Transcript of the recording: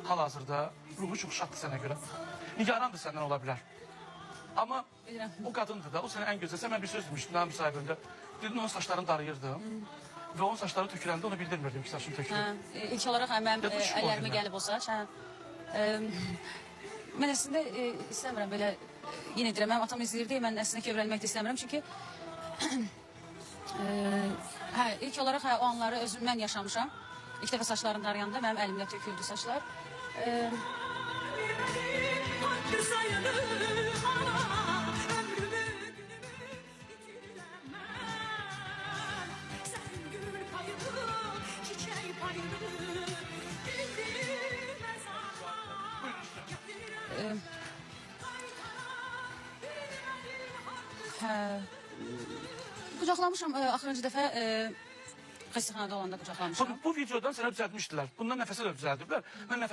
hal-hazırda ruhu çox şaddır sənə görə. Nigarandır səndən ola bilər. Amma Bilirəm. o qadındır da, o sənə ən gözəl. Sən mən bir söz demişdim daha müsahibində. Dedin onun saçlarını darayırdım. Və onun saçları töküləndə onu bildirmirdim ki, saçım tökülür. İlk olarak mənim Ya da şu əllərimə oyunlar. gəlib o saç. Mən əslində istəmirəm belə, yenə deyirəm, mənim atam izləyirdi, mən əslində ki, öyrənmək də istəmirəm, çünki ilk olarak o anları özüm mən yaşamışam. İlk dəfə saçlarım darayanda mənim əlimdə töküldü saçlar. Qucaqlamışam axırıncı dəfə xəstəxanada olanda qucaqlamışam. Bu videodan sənə düzəltmişdilər. Bundan nəfəsə də düzəldiblər. Mən